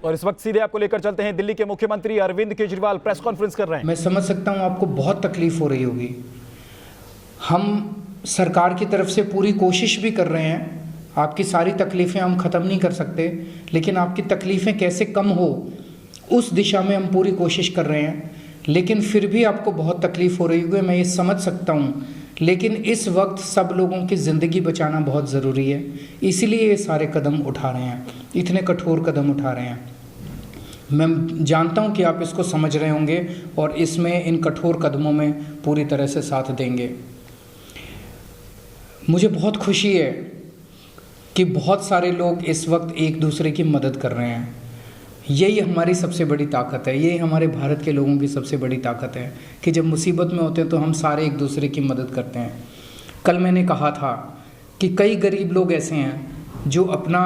और इस वक्त सीधे आपको लेकर चलते हैं, दिल्ली के मुख्यमंत्री अरविंद केजरीवाल प्रेस कॉन्फ्रेंस कर रहे हैं। मैं समझ सकता हूँ आपको बहुत तकलीफ हो रही होगी। हम सरकार की तरफ से पूरी कोशिश भी कर रहे हैं। आपकी सारी तकलीफ़ें हम ख़त्म नहीं कर सकते, लेकिन आपकी तकलीफ़ें कैसे कम हो उस दिशा में हम पूरी कोशिश कर रहे हैं। लेकिन फिर भी आपको बहुत तकलीफ़ हो रही होगी, मैं ये समझ सकता हूँ। लेकिन इस वक्त सब लोगों की ज़िंदगी बचाना बहुत ज़रूरी है, इसीलिए ये सारे कदम उठा रहे हैं, इतने कठोर कदम उठा रहे हैं। मैं जानता हूँ कि आप इसको समझ रहे होंगे और इसमें इन कठोर कदमों में पूरी तरह से साथ देंगे। मुझे बहुत खुशी है कि बहुत सारे लोग इस वक्त एक दूसरे की मदद कर रहे हैं। यही हमारी सबसे बड़ी ताकत है, यही हमारे भारत के लोगों की सबसे बड़ी ताकत है कि जब मुसीबत में होते हैं तो हम सारे एक दूसरे की मदद करते हैं। कल मैंने कहा था कि कई गरीब लोग ऐसे हैं जो अपना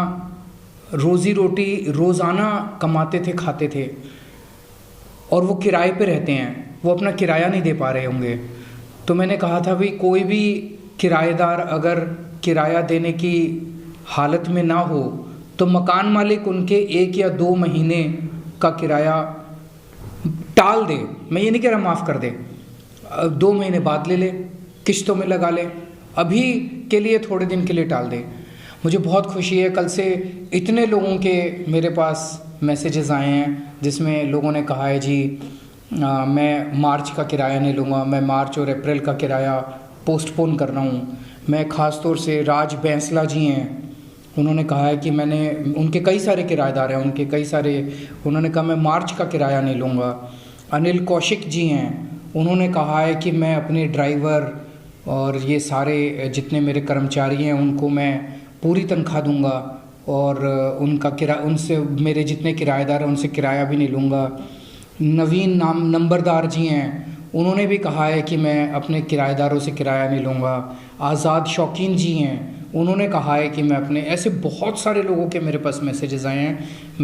रोज़ी रोटी रोज़ाना कमाते थे, खाते थे, और वो किराए पे रहते हैं, वो अपना किराया नहीं दे पा रहे होंगे। तो मैंने कहा था भाई, कोई भी किराएदार अगर किराया देने की हालत में ना हो तो मकान मालिक उनके 1 या 2 महीने का किराया टाल दे। मैं ये नहीं कह रहा माफ़ कर दे, 2 महीने बाद ले ले, किश्तों में लगा ले, अभी के लिए थोड़े दिन के लिए टाल दे। मुझे बहुत खुशी है, कल से इतने लोगों के मेरे पास मैसेजेस आए हैं जिसमें लोगों ने कहा है जी मैं मार्च का किराया नहीं लूँगा, मैं मार्च और अप्रैल का किराया पोस्टपोन कर रहा हूँ। मैं ख़ास तौर से राज बैंसला जी हैं, उन्होंने कहा है कि मैंने, उनके कई सारे किराएदार हैं, उनके कई सारे, उन्होंने कहा मैं मार्च का किराया नहीं लूँगा। अनिल कौशिक जी हैं, उन्होंने कहा है कि मैं अपने ड्राइवर और ये सारे जितने मेरे कर्मचारी हैं उनको मैं पूरी तनख्वाह दूंगा और उनका उनसे मेरे जितने किराएदार हैं उनसे किराया भी नहीं लूँगा। नवीन नंबरदार जी हैं, उन्होंने भी कहा है कि मैं अपने किराएदारों से किराया नहीं लूँगा। आज़ाद शौकीन जी हैं, उन्होंने कहा है कि मैं अपने, ऐसे बहुत सारे लोगों के मेरे पास मैसेजेस आए हैं।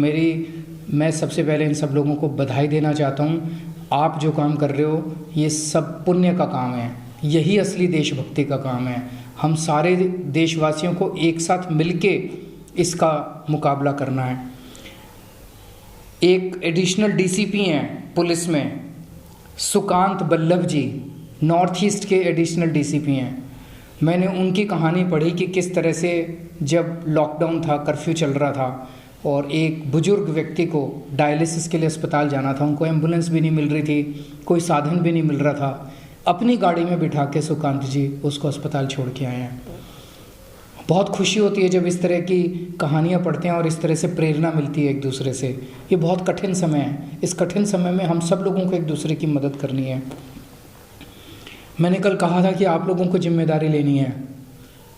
मैं सबसे पहले इन सब लोगों को बधाई देना चाहता हूँ। आप जो काम कर रहे हो ये सब पुण्य का काम है, यही असली देशभक्ति का काम है। हम सारे देशवासियों को एक साथ मिलके इसका मुकाबला करना है। एक एडिशनल डीसीपी हैं पुलिस में, सुकांत बल्लभ जी, नॉर्थ ईस्ट के एडिशनल डीसीपी हैं। मैंने उनकी कहानी पढ़ी कि किस तरह से जब लॉकडाउन था, कर्फ्यू चल रहा था और एक बुजुर्ग व्यक्ति को डायलिसिस के लिए अस्पताल जाना था, उनको एम्बुलेंस भी नहीं मिल रही थी, कोई साधन भी नहीं मिल रहा था, अपनी गाड़ी में बिठा के सुकांत जी उसको अस्पताल छोड़ के आए हैं। बहुत खुशी होती है जब इस तरह की कहानियाँ पढ़ते हैं और इस तरह से प्रेरणा मिलती है एक दूसरे से। ये बहुत कठिन समय है, इस कठिन समय में हम सब लोगों को एक दूसरे की मदद करनी है। मैंने कल कहा था कि आप लोगों को जिम्मेदारी लेनी है।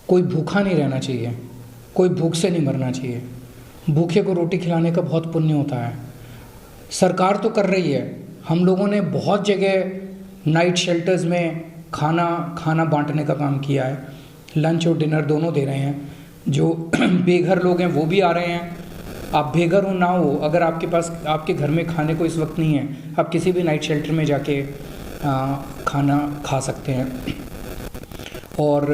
कोई भूखा नहीं रहना चाहिए, कोई भूख से नहीं मरना चाहिए। भूखे को रोटी खिलाने का बहुत पुण्य होता है। सरकार तो कर रही है, हम लोगों ने बहुत जगह नाइट शेल्टर्स में खाना बांटने का काम किया है, लंच और डिनर दोनों दे रहे हैं। जो बेघर लोग हैं वो भी आ रहे हैं। आप बेघर हो ना हो, अगर आपके पास, आपके घर में खाने को इस वक्त नहीं है, आप किसी भी नाइट शेल्टर में जाके खाना खा सकते हैं। और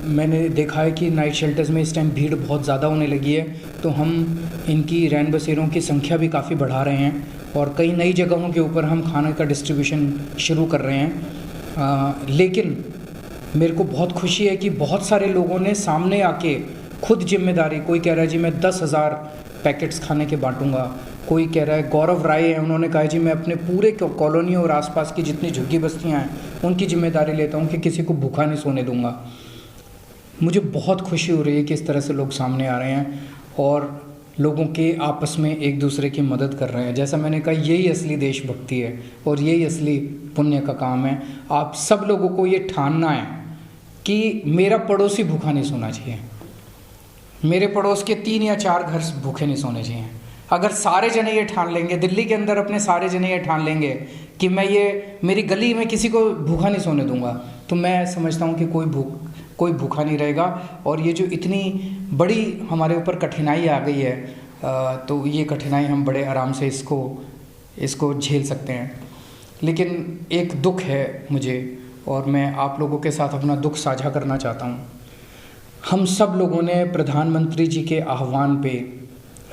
मैंने देखा है कि नाइट शेल्टर्स में इस टाइम भीड़ बहुत ज़्यादा होने लगी है, तो हम इनकी रैन बसेरों की संख्या भी काफ़ी बढ़ा रहे हैं और कई नई जगहों के ऊपर हम खाने का डिस्ट्रीब्यूशन शुरू कर रहे हैं। लेकिन मेरे को बहुत खुशी है कि बहुत सारे लोगों ने सामने आके खुद जिम्मेदारी, कोई कह रहा है जी मैं 10,000 पैकेट्स खाने के बांटूंगा, कोई कह रहा है, गौरव राय है, उन्होंने कहा जी मैं अपने पूरे कॉलोनी और आसपास की जितनी झुग्गी बस्तियां हैं उनकी जिम्मेदारी लेता हूं कि किसी को भूखा नहीं सोने दूंगा। मुझे बहुत खुशी हो रही है कि इस तरह से लोग सामने आ रहे हैं और लोगों के आपस में एक दूसरे की मदद कर रहे हैं। जैसा मैंने कहा, यही असली देशभक्ति है और यही असली पुण्य का काम है। आप सब लोगों को ये ठानना है कि मेरा पड़ोसी भूखा नहीं सोना चाहिए, मेरे पड़ोस के 3 या 4 घर भूखे नहीं सोने चाहिए। अगर सारे जने ये ठान लेंगे, दिल्ली के अंदर अपने सारे जने ये ठान लेंगे कि मैं ये मेरी गली में किसी को भूखा नहीं सोने दूंगा, तो मैं समझता हूँ कि कोई भूखा नहीं रहेगा। और ये जो इतनी बड़ी हमारे ऊपर कठिनाई आ गई है, तो ये कठिनाई हम बड़े आराम से इसको झेल सकते हैं। लेकिन एक दुख है मुझे, और मैं आप लोगों के साथ अपना दुख साझा करना चाहता हूँ। हम सब लोगों ने प्रधानमंत्री जी के आह्वान पे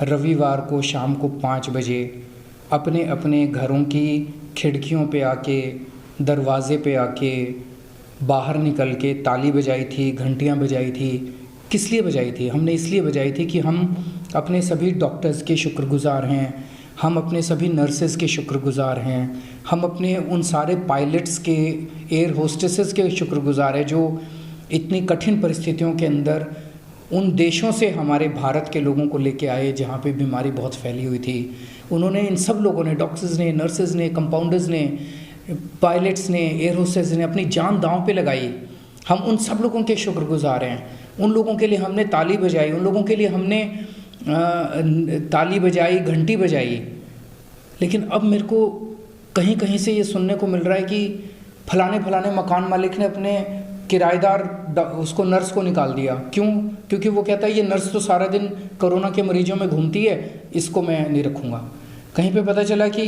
रविवार को शाम को 5 बजे अपने अपने घरों की खिड़कियों पे आके, दरवाजे पे आके, बाहर निकल के ताली बजाई थी, घंटियां बजाई थी। किस लिए बजाई थी? हमने इसलिए बजाई थी कि हम अपने सभी डॉक्टर्स के शुक्रगुजार हैं, हम अपने सभी नर्सेस के शुक्रगुजार हैं, हम अपने उन सारे पायलट्स के, एयर होस्टेसेस के शुक्रगुजार हैं जो इतनी कठिन परिस्थितियों के अंदर उन देशों से हमारे भारत के लोगों को लेके आए जहाँ पे बीमारी बहुत फैली हुई थी। उन्होंने, इन सब लोगों ने, डॉक्टर्स ने, नर्सेज ने, कंपाउंडर्स ने, पायलट्स ने, एयर होस्टेस ने अपनी जान दांव पे लगाई। हम उन सब लोगों के शुक्रगुजार हैं। उन लोगों के लिए हमने ताली बजाई, उन लोगों के लिए हमने ताली बजाई, घंटी बजाई। लेकिन अब मेरे को कहीं कहीं से ये सुनने को मिल रहा है कि फलाने फलाने मकान मालिक ने अपने किराएदार उसको, नर्स को निकाल दिया। क्यों? क्योंकि वो कहता है ये नर्स तो सारा दिन कोरोना के मरीजों में घूमती है, इसको मैं नहीं रखूँगा। कहीं पे पता चला कि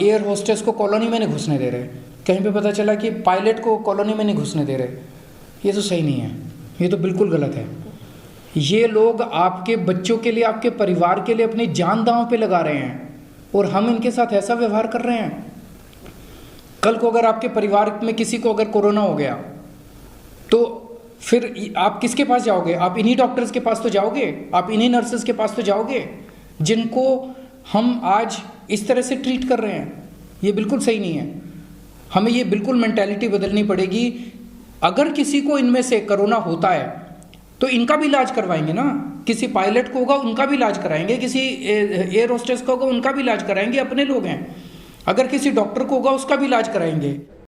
एयर होस्टेस को कॉलोनी में नहीं घुसने दे रहे, कहीं पे पता चला कि पायलट को कॉलोनी में नहीं घुसने दे रहे। ये तो सही नहीं है, ये तो बिल्कुल गलत है। ये लोग आपके बच्चों के लिए, आपके परिवार के लिए अपनी जान दांव पे लगा रहे हैं और हम इनके साथ ऐसा व्यवहार कर रहे हैं। कल को अगर आपके परिवार में किसी को अगर कोरोना हो गया तो फिर आप किसके पास जाओगे? आप इन्हीं डॉक्टर्स के पास तो जाओगे, आप इन्हीं नर्सेस के पास तो जाओगे जिनको हम आज इस तरह से ट्रीट कर रहे हैं। ये बिल्कुल सही नहीं है। हमें ये बिल्कुल मेंटालिटी बदलनी पड़ेगी। अगर किसी को इनमें से कोरोना होता है तो इनका भी इलाज करवाएंगे ना। किसी पायलट को होगा उनका भी इलाज कराएंगे, किसी एयर होस्टेस को होगा उनका भी इलाज कराएंगे, अपने लोग हैं। अगर किसी डॉक्टर को होगा उसका भी इलाज कराएंगे।